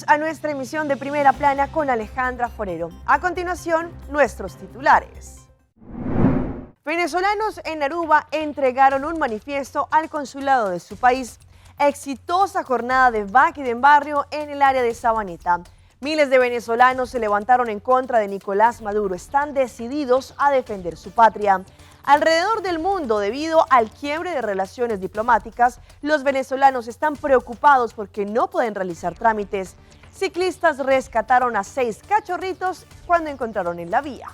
a nuestra emisión de Primera Plana con Alejandra Forero. A continuación, nuestros titulares. Venezolanos en Aruba entregaron un manifiesto al consulado de su país. Exitosa jornada de vaca en barrio en el área de Sabaneta. Miles de venezolanos se levantaron en contra de Nicolás Maduro. Están decididos a defender su patria. Alrededor del mundo, debido al quiebre de relaciones diplomáticas, los venezolanos están preocupados porque no pueden realizar trámites. Ciclistas rescataron a 6 cachorritos cuando encontraron en la vía.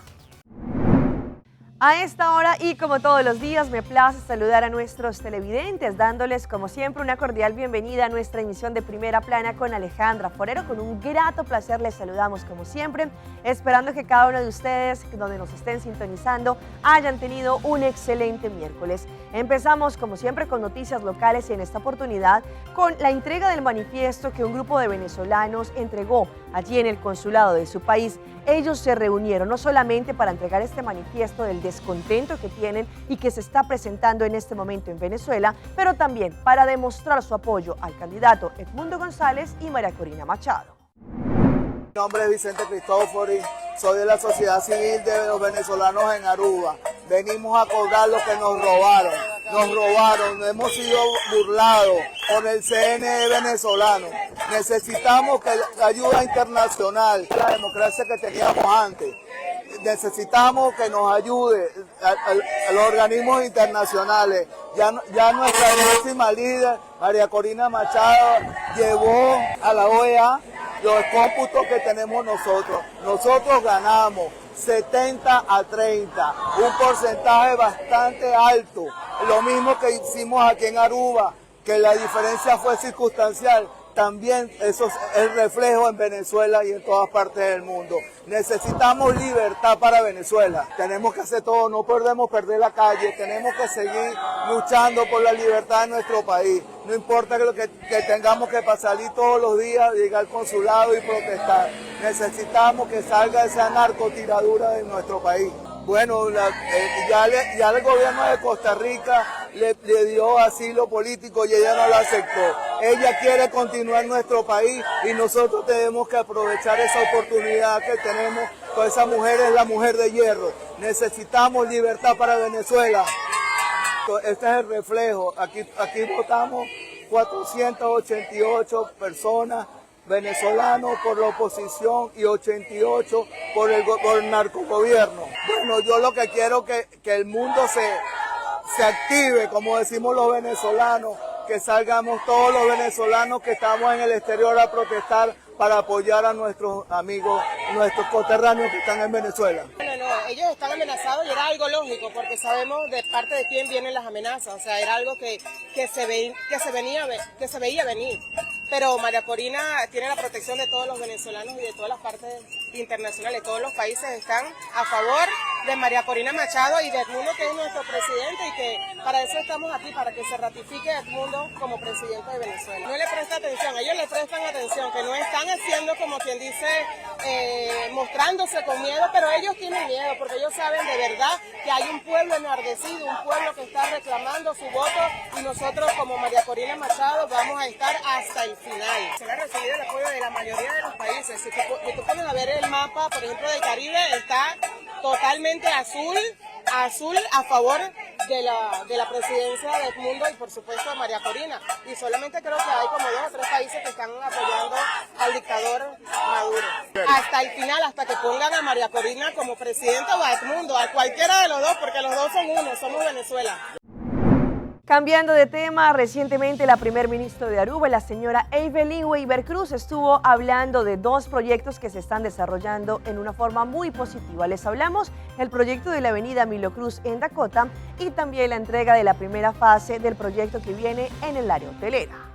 A esta hora y como todos los días me place saludar a nuestros televidentes, dándoles como siempre una cordial bienvenida a nuestra emisión de Primera Plana con Alejandra Forero. Con un grato placer les saludamos como siempre, esperando que cada uno de ustedes, donde nos estén sintonizando, hayan tenido un excelente miércoles. Empezamos como siempre con noticias locales y en esta oportunidad con la entrega del manifiesto que un grupo de venezolanos entregó allí en el consulado de su país. Ellos se reunieron no solamente para entregar este manifiesto del descontento que tienen y que se está presentando en este momento en Venezuela, pero también para demostrar su apoyo al candidato Edmundo González y María Corina Machado. Mi nombre es Vicente Cristófori, soy de la Sociedad Civil de los Venezolanos en Aruba. Venimos a cobrar lo que nos robaron. Nos robaron, hemos sido burlados por el CNE venezolano. Necesitamos que la ayuda internacional, la democracia que teníamos antes. Necesitamos que nos ayude a los organismos internacionales. Ya nuestra máxima líder, María Corina Machado, llevó a la OEA los cómputos que tenemos nosotros. Nosotros ganamos 70-30, un porcentaje bastante alto. Lo mismo que hicimos aquí en Aruba, que la diferencia fue circunstancial. También eso es el reflejo en Venezuela y en todas partes del mundo. Necesitamos libertad para Venezuela. Tenemos que hacer todo, no podemos perder la calle. Tenemos que seguir luchando por la libertad de nuestro país. No importa que tengamos que salir todos los días, llegar al consulado y protestar. Necesitamos que salga esa narcotiradura de nuestro país. Bueno, ya el gobierno de Costa Rica le dio asilo político y ella no lo aceptó. Ella quiere continuar en nuestro país y nosotros tenemos que aprovechar esa oportunidad que tenemos. Pues esa mujer es la mujer de hierro. Necesitamos libertad para Venezuela. Este es el reflejo. Aquí votamos 488 personas venezolanos por la oposición y 88 por el narcogobierno. Bueno, yo lo que quiero es que el mundo se active, como decimos los venezolanos, que salgamos todos los venezolanos que estamos en el exterior a protestar para apoyar a nuestros amigos, nuestros coterráneos que están en Venezuela. No, ellos están amenazados y era algo lógico porque sabemos de parte de quién vienen las amenazas, o sea, era algo que se veía venir. Pero María Corina tiene la protección de todos los venezolanos y de todas las partes internacionales. Todos los países están a favor de María Corina Machado y de Edmundo, que es nuestro presidente, y que para eso estamos aquí, para que se ratifique Edmundo como presidente de Venezuela. No le presta atención, ellos le prestan atención, que no están haciendo como quien dice, mostrándose con miedo, pero ellos tienen miedo porque ellos saben de verdad que hay un pueblo enardecido, un pueblo que está reclamando su voto y nosotros como María Corina Machado vamos a estar hasta el final. Se ha recibido el apoyo de la mayoría de los países. Si tú pones a ver el mapa, por ejemplo, del Caribe, está totalmente azul a favor de la presidencia de Edmundo y por supuesto de María Corina. Y solamente creo que hay como 2 o 3 países que están apoyando al dictador Maduro. Hasta el final, hasta que pongan a María Corina como presidenta o a Edmundo, a cualquiera de los dos, porque los dos son uno, somos Venezuela. Cambiando de tema, recientemente la primer ministra de Aruba, la señora Evelyn Weber Cruz, estuvo hablando de 2 proyectos que se están desarrollando en una forma muy positiva. Les hablamos del proyecto de la avenida Milo Cruz en Dakota y también la entrega de la primera fase del proyecto que viene en el área hotelera.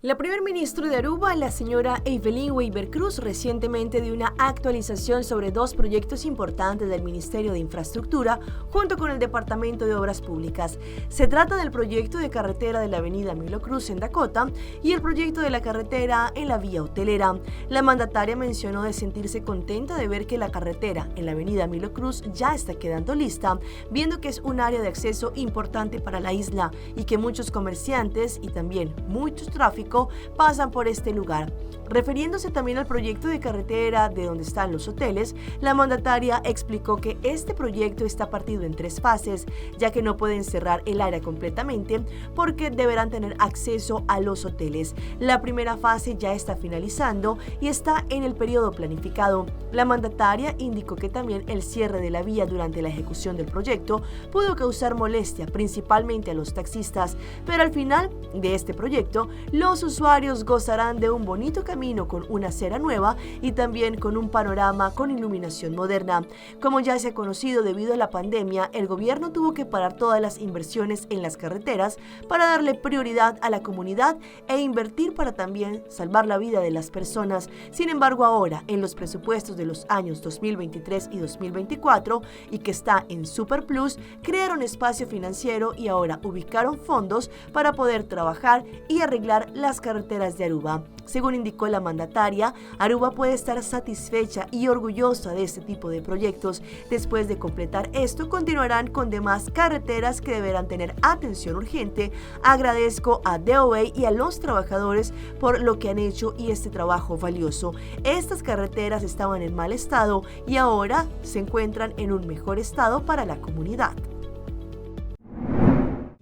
La primer ministra de Aruba, la señora Evelyn Weber Cruz, recientemente dio una actualización sobre 2 proyectos importantes del Ministerio de Infraestructura junto con el Departamento de Obras Públicas. Se trata del proyecto de carretera de la avenida Milo Cruz en Dakota y el proyecto de la carretera en la vía hotelera. La mandataria mencionó de sentirse contenta de ver que la carretera en la avenida Milo Cruz ya está quedando lista, viendo que es un área de acceso importante para la isla y que muchos comerciantes y también mucho tráfico pasan por este lugar. Refiriéndose también al proyecto de carretera de donde están los hoteles, la mandataria explicó que este proyecto está partido en 3 fases, ya que no pueden cerrar el área completamente porque deberán tener acceso a los hoteles. La primera fase ya está finalizando y está en el periodo planificado. La mandataria indicó que también el cierre de la vía durante la ejecución del proyecto pudo causar molestia principalmente a los taxistas, pero al final de este proyecto los usuarios gozarán de un bonito camino con una acera nueva y también con un panorama con iluminación moderna. Como ya se ha conocido, debido a la pandemia, el gobierno tuvo que parar todas las inversiones en las carreteras para darle prioridad a la comunidad e invertir para también salvar la vida de las personas. Sin embargo, ahora, en los presupuestos de los años 2023 y 2024, y que está en Super Plus, crearon espacio financiero y ahora ubicaron fondos para poder trabajar y arreglar las carreteras de Aruba. Según indicó la mandataria, Aruba puede estar satisfecha y orgullosa de este tipo de proyectos. Después de completar esto, continuarán con demás carreteras que deberán tener atención urgente. Agradezco a DOA y a los trabajadores por lo que han hecho y este trabajo valioso. Estas carreteras estaban en mal estado y ahora se encuentran en un mejor estado para la comunidad.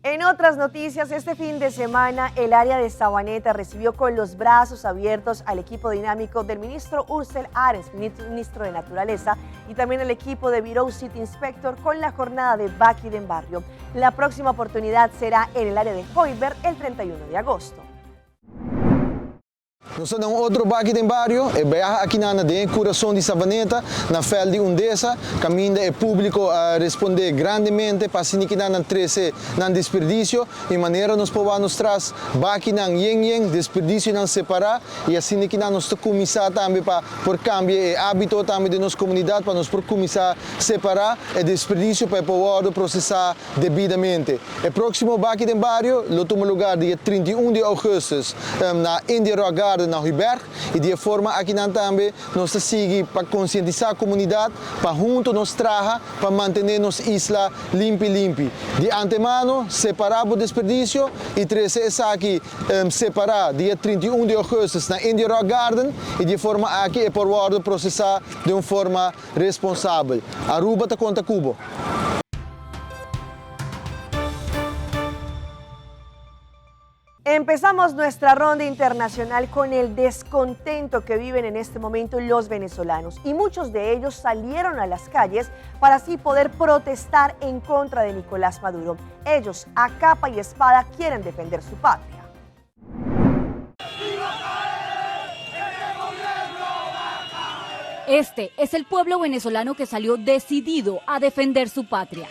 En otras noticias, este fin de semana el área de Sabaneta recibió con los brazos abiertos al equipo dinámico del ministro Ursel Arens, ministro de Naturaleza, y también el equipo de Bureau City Inspector con la jornada de Baki en Barrio. La próxima oportunidad será en el área de Hoiberg el 31 de agosto. Nós temos outro Baki em Barrio, aqui na coração de Sabaneta, na fel de Undesa, caminho é público a responder grandemente para assim que não trece não desperdício, e maneira nos podemos traz Baki não yen desperdício não separar e assim que nós começar também para por cambiar o hábito também de nossa comunidade para nós por começar a separar o desperdício para poder processar devidamente. O próximo Baki em Barrio, lo toma lugar dia 31 de agosto na India Rock Garden na Hoiberg, e de forma aqui também nós seguimos para conscientizar a comunidade, para junto nos traga para manter nossa isla limpa. De antemano, separar o desperdício e trazer essa aqui separar dia 31 de agosto na India Rock Garden e de forma aqui é por poder processar de uma forma responsável. Aruba te conta Cubo. Empezamos nuestra ronda internacional con el descontento que viven en este momento los venezolanos, y muchos de ellos salieron a las calles para así poder protestar en contra de Nicolás Maduro. Ellos, a capa y espada, quieren defender su patria. Este es el pueblo venezolano que salió decidido a defender su patria.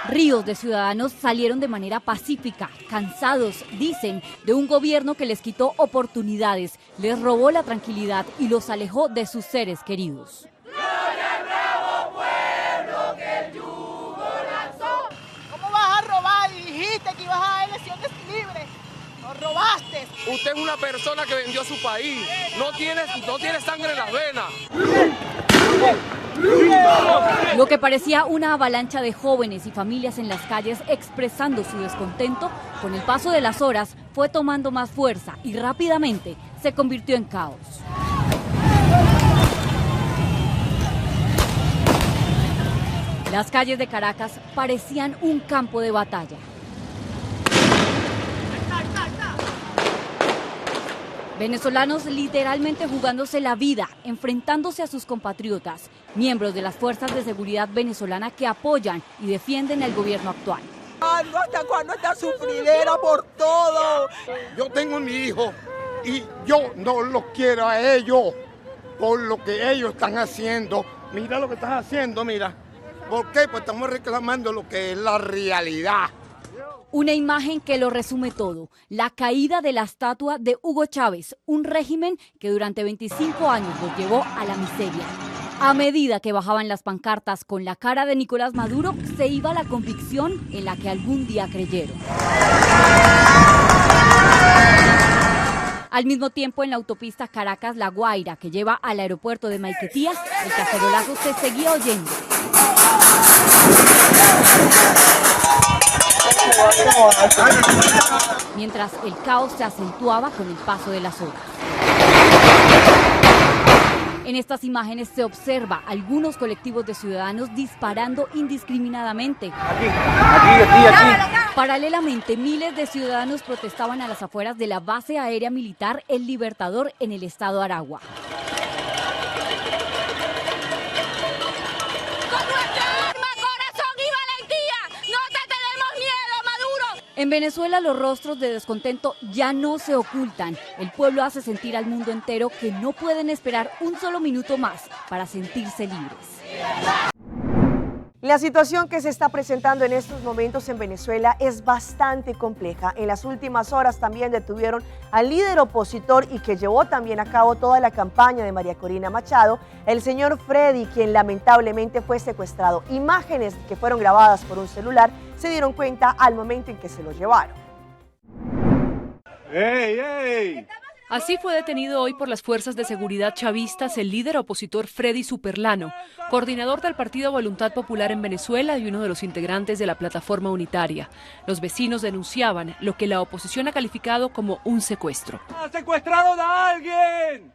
Ríos de ciudadanos salieron de manera pacífica, cansados, dicen, de un gobierno que les quitó oportunidades, les robó la tranquilidad y los alejó de sus seres queridos. ¿Cómo vas a robar? Dijiste que ibas a dar elecciones libres. Nos robaste. Usted es una persona que vendió su país. No tiene sangre en las venas. Lo que parecía una avalancha de jóvenes y familias en las calles expresando su descontento, con el paso de las horas fue tomando más fuerza y rápidamente se convirtió en caos. Las calles de Caracas parecían un campo de batalla. Venezolanos literalmente jugándose la vida, enfrentándose a sus compatriotas, miembros de las fuerzas de seguridad venezolana que apoyan y defienden al gobierno actual. ¿Hasta cuándo esta sufridera por todo? Yo tengo a mi hijo y yo no los quiero a ellos por lo que ellos están haciendo. Mira lo que están haciendo, mira. ¿Por qué? Pues estamos reclamando lo que es la realidad. Una imagen que lo resume todo, la caída de la estatua de Hugo Chávez, un régimen que durante 25 años los llevó a la miseria. A medida que bajaban las pancartas con la cara de Nicolás Maduro, se iba la convicción en la que algún día creyeron. Al mismo tiempo, en la autopista Caracas-La Guaira, que lleva al aeropuerto de Maiquetía, el cacerolazo se seguía oyendo. Mientras el caos se acentuaba con el paso de las horas. En estas imágenes se observa algunos colectivos de ciudadanos disparando indiscriminadamente. Aquí. Paralelamente, miles de ciudadanos protestaban a las afueras de la base aérea militar El Libertador en el estado Aragua. En Venezuela los rostros de descontento ya no se ocultan. El pueblo hace sentir al mundo entero que no pueden esperar un solo minuto más para sentirse libres. La situación que se está presentando en estos momentos en Venezuela es bastante compleja. En las últimas horas también detuvieron al líder opositor y que llevó también a cabo toda la campaña de María Corina Machado, el señor Freddy, quien lamentablemente fue secuestrado. Imágenes que fueron grabadas por un celular se dieron cuenta al momento en que se lo llevaron. ¡Ey, ey! Así fue detenido hoy por las fuerzas de seguridad chavistas el líder opositor Freddy Superlano, coordinador del Partido Voluntad Popular en Venezuela y uno de los integrantes de la Plataforma Unitaria. Los vecinos denunciaban lo que la oposición ha calificado como un secuestro. ¡Secuestraron a alguien!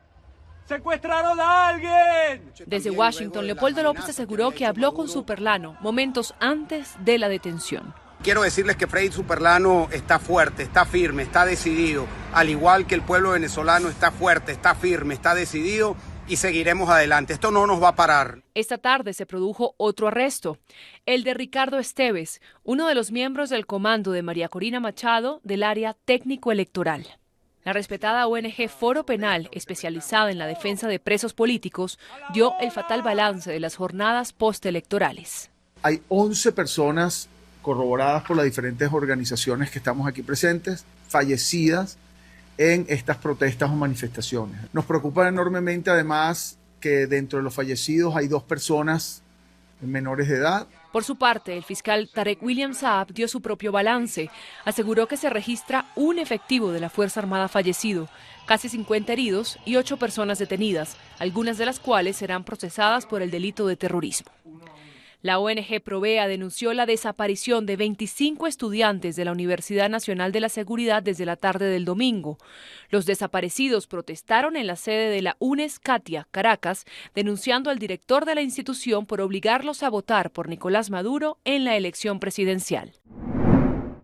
¡Secuestraron a alguien! Desde Washington, Leopoldo López aseguró que habló con Superlano momentos antes de la detención. Quiero decirles que Freddy Superlano está fuerte, está firme, está decidido, al igual que el pueblo venezolano está fuerte, está firme, está decidido y seguiremos adelante. Esto no nos va a parar. Esta tarde se produjo otro arresto, el de Ricardo Esteves, uno de los miembros del comando de María Corina Machado del área técnico-electoral. La respetada ONG Foro Penal, especializada en la defensa de presos políticos, dio el fatal balance de las jornadas postelectorales. Hay 11 personas corroboradas por las diferentes organizaciones que estamos aquí presentes, fallecidas en estas protestas o manifestaciones. Nos preocupa enormemente además que dentro de los fallecidos hay 2 personas menores de edad. Por su parte, el fiscal Tarek William Saab dio su propio balance. Aseguró que se registra un efectivo de la Fuerza Armada fallecido, casi 50 heridos y 8 personas detenidas, algunas de las cuales serán procesadas por el delito de terrorismo. La ONG Provea denunció la desaparición de 25 estudiantes de la Universidad Nacional de la Seguridad desde la tarde del domingo. Los desaparecidos protestaron en la sede de la UNES Katia, Caracas, denunciando al director de la institución por obligarlos a votar por Nicolás Maduro en la elección presidencial.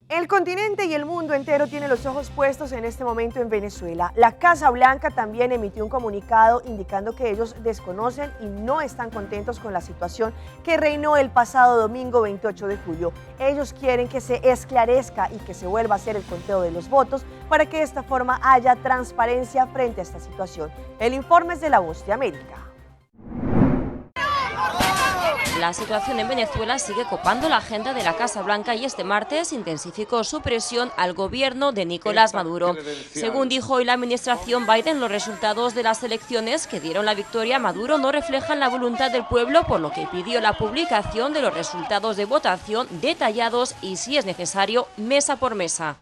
El continente y el mundo entero tienen los ojos puestos en este momento en Venezuela. La Casa Blanca también emitió un comunicado indicando que ellos desconocen y no están contentos con la situación que reinó el pasado domingo 28 de julio. Ellos quieren que se esclarezca y que se vuelva a hacer el conteo de los votos para que de esta forma haya transparencia frente a esta situación. El informe es de La Voz de América. La situación en Venezuela sigue copando la agenda de la Casa Blanca y este martes intensificó su presión al gobierno de Nicolás Maduro. Según dijo hoy la administración Biden, los resultados de las elecciones que dieron la victoria a Maduro no reflejan la voluntad del pueblo, por lo que pidió la publicación de los resultados de votación detallados y, si es necesario, mesa por mesa.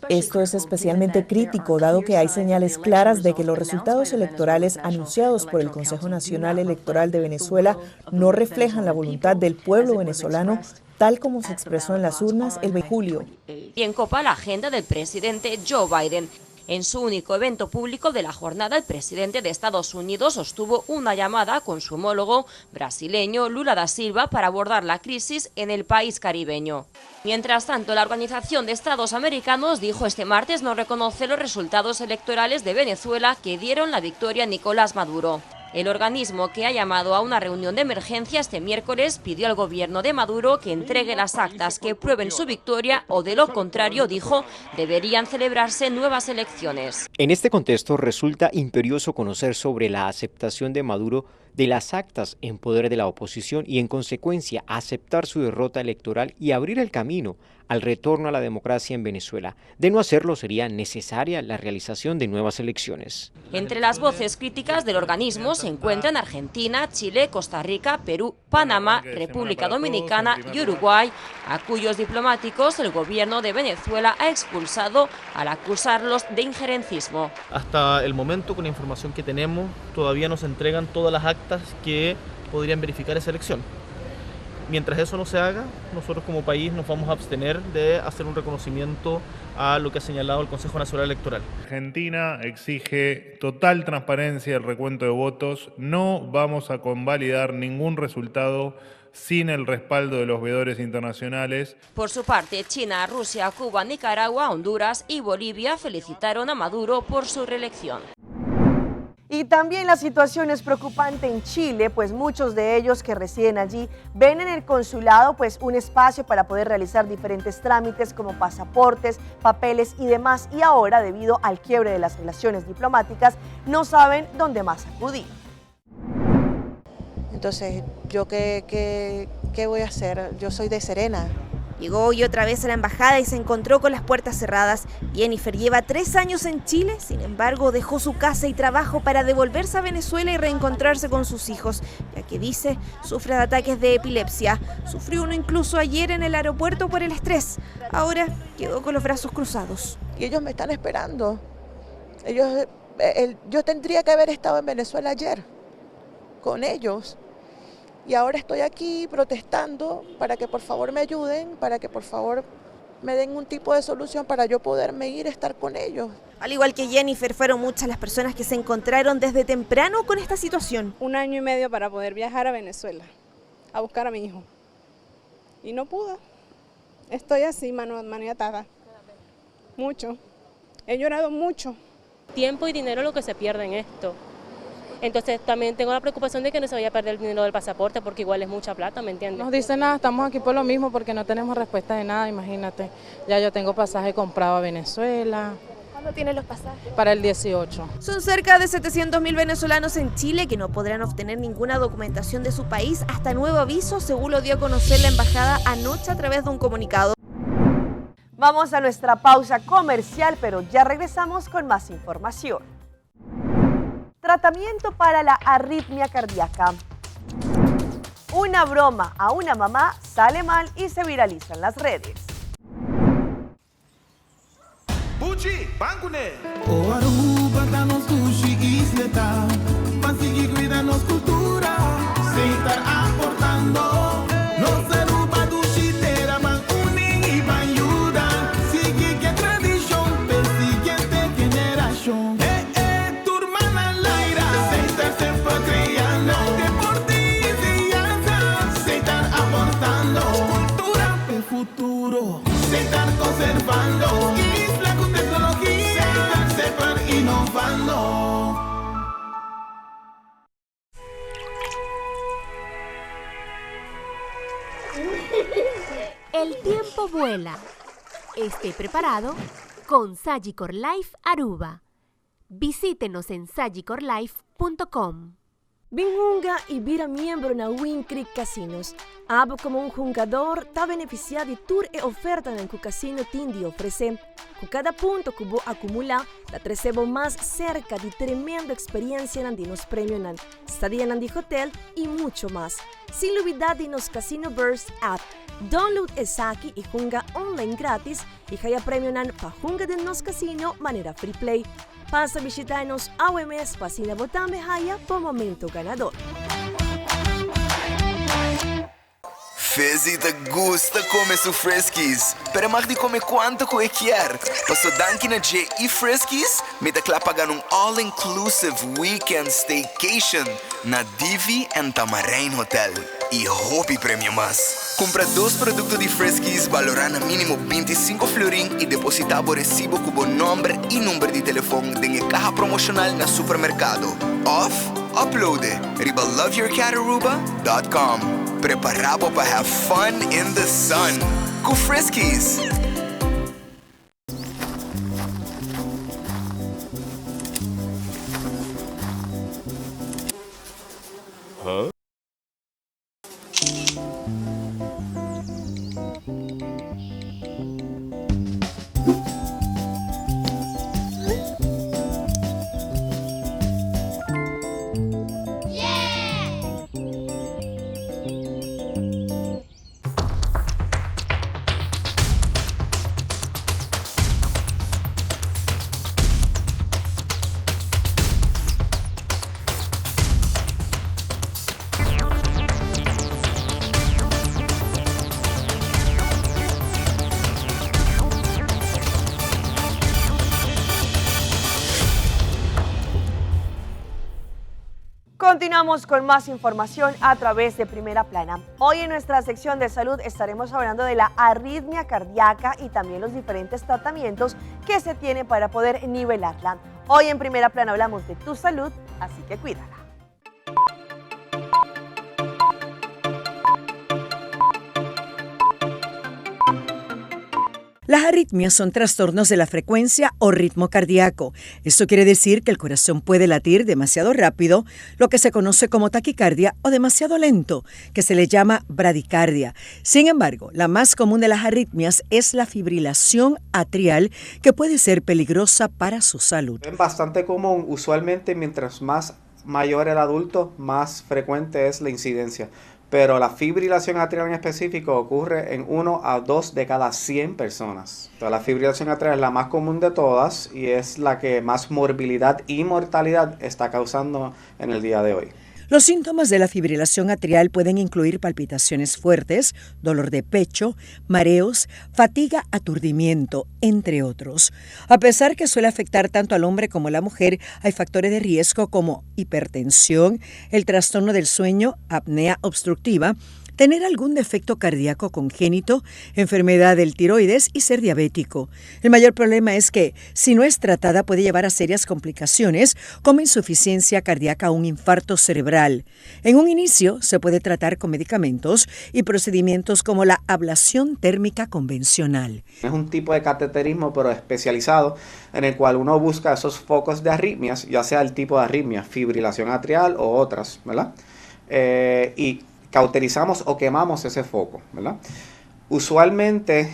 Esto es especialmente crítico, dado que hay señales claras de que los resultados electorales anunciados por el Consejo Nacional Electoral de Venezuela no reflejan la voluntad del pueblo venezolano, tal como se expresó en las urnas el 20 de julio. Y en copa la agenda del presidente Joe Biden. En su único evento público de la jornada, el presidente de Estados Unidos sostuvo una llamada con su homólogo brasileño Lula da Silva para abordar la crisis en el país caribeño. Mientras tanto, la Organización de Estados Americanos dijo este martes no reconocer los resultados electorales de Venezuela que dieron la victoria a Nicolás Maduro. El organismo, que ha llamado a una reunión de emergencia este miércoles, pidió al gobierno de Maduro que entregue las actas que prueben su victoria o, de lo contrario, dijo, deberían celebrarse nuevas elecciones. En este contexto resulta imperioso conocer sobre la aceptación de Maduro de las actas en poder de la oposición y, en consecuencia, aceptar su derrota electoral y abrir el camino al retorno a la democracia en Venezuela. De no hacerlo, sería necesaria la realización de nuevas elecciones. Entre las voces críticas del organismo se encuentran Argentina, Chile, Costa Rica, Perú, Panamá, República Dominicana y Uruguay, a cuyos diplomáticos el gobierno de Venezuela ha expulsado al acusarlos de injerencismo. Hasta el momento, con la información que tenemos, todavía no se entregan todas las actas que podrían verificar esa elección. Mientras eso no se haga, nosotros como país nos vamos a abstener de hacer un reconocimiento a lo que ha señalado el Consejo Nacional Electoral. Argentina exige total transparencia del recuento de votos. No vamos a convalidar ningún resultado sin el respaldo de los veedores internacionales. Por su parte, China, Rusia, Cuba, Nicaragua, Honduras y Bolivia felicitaron a Maduro por su reelección. Y también la situación es preocupante en Chile, pues muchos de ellos que residen allí ven en el consulado pues un espacio para poder realizar diferentes trámites como pasaportes, papeles y demás, y ahora debido al quiebre de las relaciones diplomáticas no saben dónde más acudir. Entonces, ¿yo qué voy a hacer? Yo soy de Serena. Llegó hoy otra vez a la embajada y se encontró con las puertas cerradas. Jennifer lleva 3 años en Chile, sin embargo dejó su casa y trabajo para devolverse a Venezuela y reencontrarse con sus hijos, ya que dice sufre de ataques de epilepsia. Sufrió uno incluso ayer en el aeropuerto por el estrés. Ahora quedó con los brazos cruzados. Y ellos me están esperando. Yo tendría que haber estado en Venezuela ayer con ellos. Y ahora estoy aquí protestando para que por favor me ayuden, para que por favor me den un tipo de solución para yo poderme ir a estar con ellos. Al igual que Jennifer, fueron muchas las personas que se encontraron desde temprano con esta situación. 1 año y medio para poder viajar a Venezuela, a buscar a mi hijo. Y no pude. Estoy así, maniatada. Mucho. He llorado mucho. Tiempo y dinero es lo que se pierde en esto. Entonces también tengo la preocupación de que no se vaya a perder el dinero del pasaporte porque igual es mucha plata, ¿me entiendes? Nos dicen nada, estamos aquí por lo mismo porque no tenemos respuesta de nada, imagínate. Ya yo tengo pasaje comprado a Venezuela. ¿Cuándo tienes los pasajes? Para el 18. Son cerca de 700.000 venezolanos en Chile que no podrán obtener ninguna documentación de su país hasta nuevo aviso, según lo dio a conocer la embajada anoche a través de un comunicado. Vamos a nuestra pausa comercial, pero ya regresamos con más información. Tratamiento para la arritmia cardíaca. Una broma a una mamá sale mal y se viraliza en las redes. Pucci, Bancune. O Aruba, danos sushi isleta, Pasigi, cuídanos cultura, se estar aportando, los Aruba, dushi, tera, Bancune y Banyuda, sigue que tradición, per siguiente generación. Tu hermana Laira, se estar siempre creando, que por ti se estar aportando, cultura, el futuro, se estar conservando. El tiempo vuela. Esté preparado con Sagicor Life Aruba. Visítenos en sagicorlife.com. Binjunga e vira membro na Win Creek Casinos. Abo como um jogador está beneficiado de tour e oferta no que o casino tem de oferecer. Com cada ponto que vou acumular, da recebo mais cerca de tremenda experiência nos prêmios na estadia no hotel e muito mais. Sem novidade nos Casino Burst app. Download Esaki e junga online grátis e ganha prêmio na pajunga de nos casino maneira free play. Passa a visitar-nos ao MS Pasina Botambe Haya por momento ganador. Fezi te gusta comer su Friskies, pero mag di come quanto que quer. Passo danki na J e Friskies, me declara pagar all-inclusive weekend staycation na Divi and Tamarain Hotel. E hobby prêmio mais. Compra 2 produtos de Friskies, valorando mínimo 25 florin e depositar o recibo com o nome e número de telefone em caja promocional na supermercado. Off, upload riba loveyourcataruba.com. Preparado para have fun in the sun. Com Friskies. Huh? Continuamos con más información a través de Primera Plana. Hoy en nuestra sección de salud estaremos hablando de la arritmia cardíaca y también los diferentes tratamientos que se tienen para poder nivelarla. Hoy en Primera Plana hablamos de tu salud, así que cuídala. Las arritmias son trastornos de la frecuencia o ritmo cardíaco. Esto quiere decir que el corazón puede latir demasiado rápido, lo que se conoce como taquicardia, o demasiado lento, que se le llama bradicardia. Sin embargo, la más común de las arritmias es la fibrilación atrial, que puede ser peligrosa para su salud. Es bastante común, usualmente mientras más mayor el adulto, más frecuente es la incidencia. Pero la fibrilación atrial en específico ocurre en 1 a 2 de cada 100 personas. Entonces, la fibrilación atrial es la más común de todas y es la que más morbilidad y mortalidad está causando en el día de hoy. Los síntomas de la fibrilación atrial pueden incluir palpitaciones fuertes, dolor de pecho, mareos, fatiga, aturdimiento, entre otros. A pesar que suele afectar tanto al hombre como a la mujer, hay factores de riesgo como hipertensión, el trastorno del sueño, apnea obstructiva, tener algún defecto cardíaco congénito, enfermedad del tiroides y ser diabético. El mayor problema es que, si no es tratada, puede llevar a serias complicaciones como insuficiencia cardíaca o un infarto cerebral. En un inicio, se puede tratar con medicamentos y procedimientos como la ablación térmica convencional. Es un tipo de cateterismo, pero especializado, en el cual uno busca esos focos de arritmias, ya sea el tipo de arritmia, fibrilación atrial o otras, ¿verdad? Y cauterizamos o quemamos ese foco, ¿verdad? Usualmente,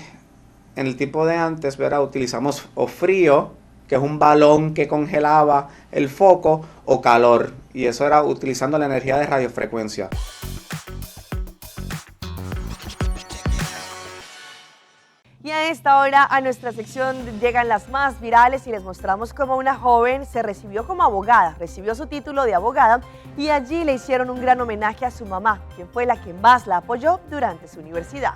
en el tipo de antes, ¿verdad? Utilizamos o frío, que es un balón que congelaba el foco, o calor, y eso era utilizando la energía de radiofrecuencia. Y a esta hora a nuestra sección llegan las más virales y les mostramos cómo una joven se recibió como abogada, recibió su título de abogada y allí le hicieron un gran homenaje a su mamá, quien fue la que más la apoyó durante su universidad.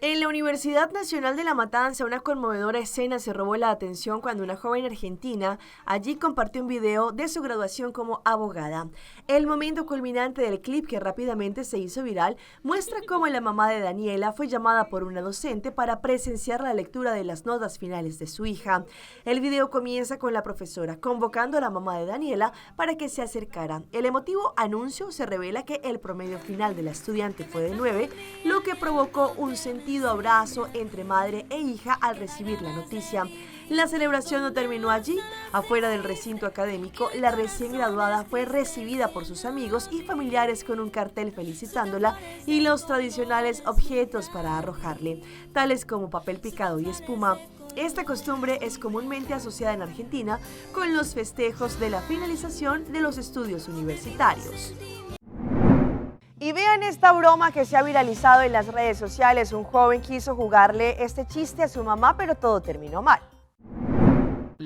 En la Universidad Nacional de La Matanza, una conmovedora escena se robó la atención cuando una joven argentina allí compartió un video de su graduación como abogada. El momento culminante del clip, que rápidamente se hizo viral, muestra cómo la mamá de Daniela fue llamada por una docente para presenciar la lectura de las notas finales de su hija. El video comienza con la profesora convocando a la mamá de Daniela para que se acercara. El emotivo anuncio se revela que el promedio final de la estudiante fue de 9, lo que provocó un sentido abrazo entre madre e hija al recibir la noticia. La celebración no terminó allí. Afuera del recinto académico, la recién graduada fue recibida por sus amigos y familiares con un cartel felicitándola y los tradicionales objetos para arrojarle, tales como papel picado y espuma. Esta costumbre es comúnmente asociada en Argentina con los festejos de la finalización de los estudios universitarios. Y vean esta broma que se ha viralizado en las redes sociales. Un joven quiso jugarle este chiste a su mamá, pero todo terminó mal.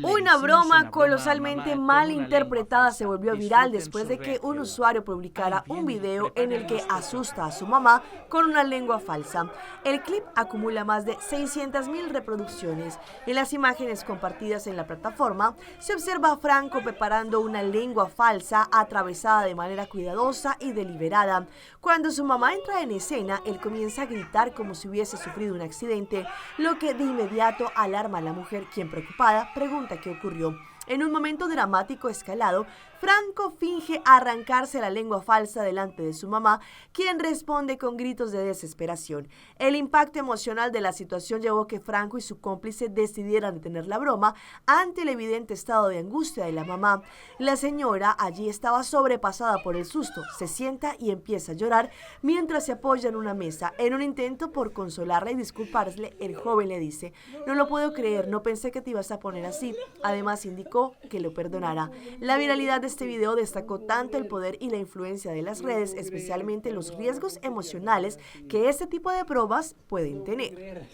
Una broma colosalmente mal interpretada se volvió viral después de que un usuario publicara un video en el que asusta a su mamá con una lengua falsa. El clip acumula más de 600.000 reproducciones. En las imágenes compartidas en la plataforma se observa a Franco preparando una lengua falsa atravesada de manera cuidadosa y deliberada. Cuando su mamá entra en escena, él comienza a gritar como si hubiese sufrido un accidente, lo que de inmediato alarma a la mujer, quien preocupada pregunta qué ocurrió. En un momento dramático escalado, Franco finge arrancarse la lengua falsa delante de su mamá, quien responde con gritos de desesperación. El impacto emocional de la situación llevó a que Franco y su cómplice decidieran detener la broma ante el evidente estado de angustia de la mamá. La señora allí estaba sobrepasada por el susto, se sienta y empieza a llorar mientras se apoya en una mesa. En un intento por consolarla y disculparle, el joven le dice: "No lo puedo creer, no pensé que te ibas a poner así". Además indicó que lo perdonara. La viralidad de este video destacó tanto el poder y la influencia de las redes, especialmente los riesgos emocionales que este tipo de pruebas pueden tener.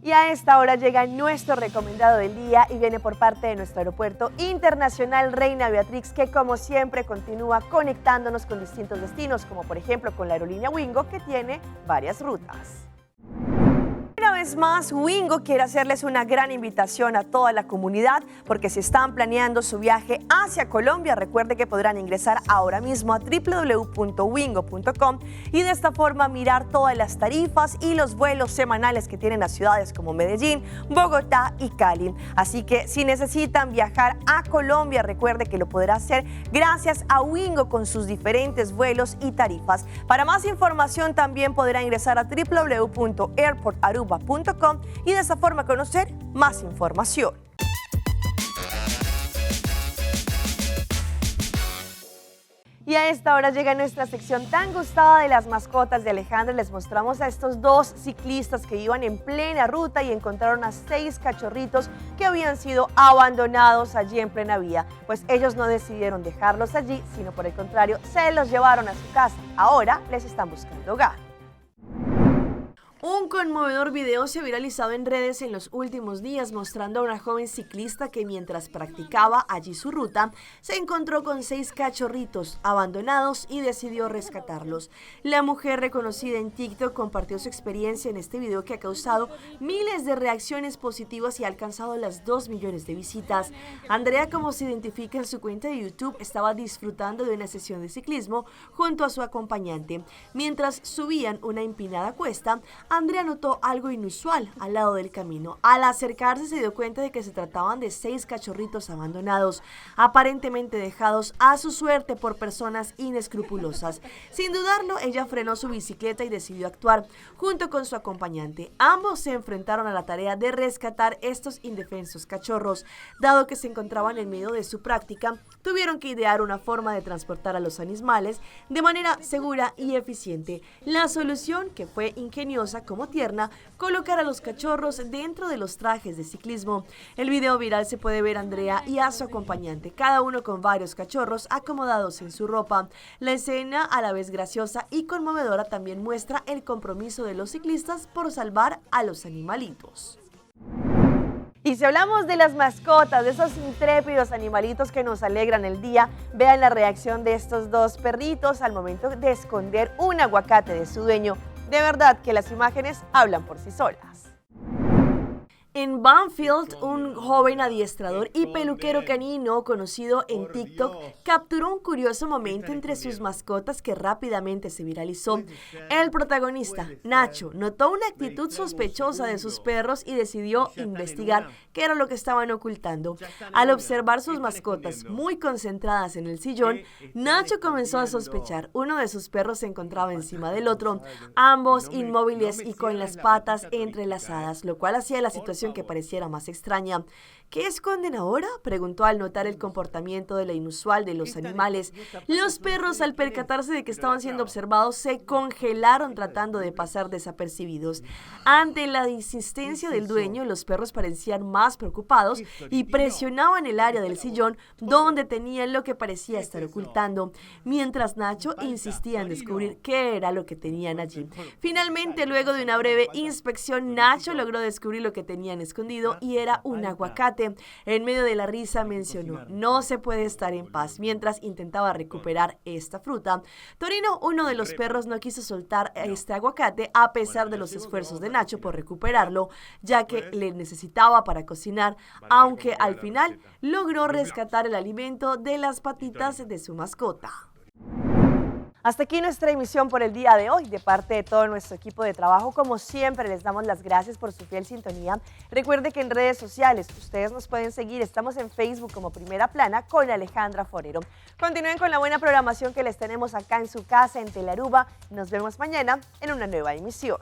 Y a esta hora llega nuestro recomendado del día y viene por parte de nuestro aeropuerto internacional Reina Beatrix, que como siempre continúa conectándonos con distintos destinos, como por ejemplo con la aerolínea Wingo, que tiene varias rutas. Una vez más, Wingo quiere hacerles una gran invitación a toda la comunidad porque si están planeando su viaje hacia Colombia, recuerde que podrán ingresar ahora mismo a www.wingo.com y de esta forma mirar todas las tarifas y los vuelos semanales que tienen a ciudades como Medellín, Bogotá y Cali. Así que si necesitan viajar a Colombia, recuerde que lo podrá hacer gracias a Wingo con sus diferentes vuelos y tarifas. Para más información también podrá ingresar a www.airportaruba.com y de esa forma conocer más información. Y a esta hora llega nuestra sección tan gustada de las mascotas de Alejandra. Les mostramos a estos dos ciclistas que iban en plena ruta y encontraron a 6 cachorritos que habían sido abandonados allí en plena vía. Pues ellos no decidieron dejarlos allí, sino por el contrario, se los llevaron a su casa. Ahora les están buscando hogar. Un conmovedor video se ha viralizado en redes en los últimos días mostrando a una joven ciclista que mientras practicaba allí su ruta se encontró con 6 cachorritos abandonados y decidió rescatarlos. La mujer reconocida en TikTok compartió su experiencia en este video que ha causado miles de reacciones positivas y ha alcanzado las 2 millones de visitas. Andrea, como se identifica en su cuenta de YouTube, estaba disfrutando de una sesión de ciclismo junto a su acompañante. Mientras subían una empinada cuesta, Andrea notó algo inusual al lado del camino. Al acercarse se dio cuenta de que se trataban de 6 cachorritos abandonados, aparentemente dejados a su suerte por personas inescrupulosas. Sin dudarlo, ella frenó su bicicleta y decidió actuar junto con su acompañante. Ambos se enfrentaron a la tarea de rescatar estos indefensos cachorros. Dado que se encontraban en medio de su práctica, tuvieron que idear una forma de transportar a los animales de manera segura y eficiente. La solución, que fue ingeniosa como tierna, colocar a los cachorros dentro de los trajes de ciclismo. El video viral se puede ver a Andrea y a su acompañante, cada uno con varios cachorros acomodados en su ropa. La escena, a la vez graciosa y conmovedora, también muestra el compromiso de los ciclistas por salvar a los animalitos. Y si hablamos de las mascotas, de esos intrépidos animalitos que nos alegran el día, vean la reacción de estos dos perritos al momento de esconder un aguacate de su dueño. De verdad que las imágenes hablan por sí solas. En Banfield, un joven adiestrador y peluquero canino conocido en TikTok capturó un curioso momento entre sus mascotas que rápidamente se viralizó. El protagonista, Nacho, notó una actitud sospechosa de sus perros y decidió investigar qué era lo que estaban ocultando. Al observar sus mascotas muy concentradas en el sillón, Nacho comenzó a sospechar. Uno de sus perros se encontraba encima del otro, ambos inmóviles y con las patas entrelazadas, lo cual hacía la situación que pareciera más extraña. ¿Qué esconden ahora?, preguntó al notar el comportamiento de la inusual de los animales. Los perros, al percatarse de que estaban siendo observados, se congelaron tratando de pasar desapercibidos. Ante la insistencia del dueño, los perros parecían más preocupados y presionaban el área del sillón donde tenían lo que parecía estar ocultando, mientras Nacho insistía en descubrir qué era lo que tenían allí. Finalmente, luego de una breve inspección, Nacho logró descubrir lo que tenían escondido y era un aguacate. En medio de la risa mencionó: "No se puede estar en paz", mientras intentaba recuperar esta fruta. Torino, uno de los perros, no quiso soltar este aguacate a pesar de los esfuerzos de Nacho por recuperarlo, ya que le necesitaba para cocinar, aunque al final logró rescatar el alimento de las patitas de su mascota. Hasta aquí nuestra emisión por el día de hoy. De parte de todo nuestro equipo de trabajo, como siempre, les damos las gracias por su fiel sintonía. Recuerde que en redes sociales ustedes nos pueden seguir. Estamos en Facebook como Primera Plana con Alejandra Forero. Continúen con la buena programación que les tenemos acá en su casa, en Telaruba. Nos vemos mañana en una nueva emisión.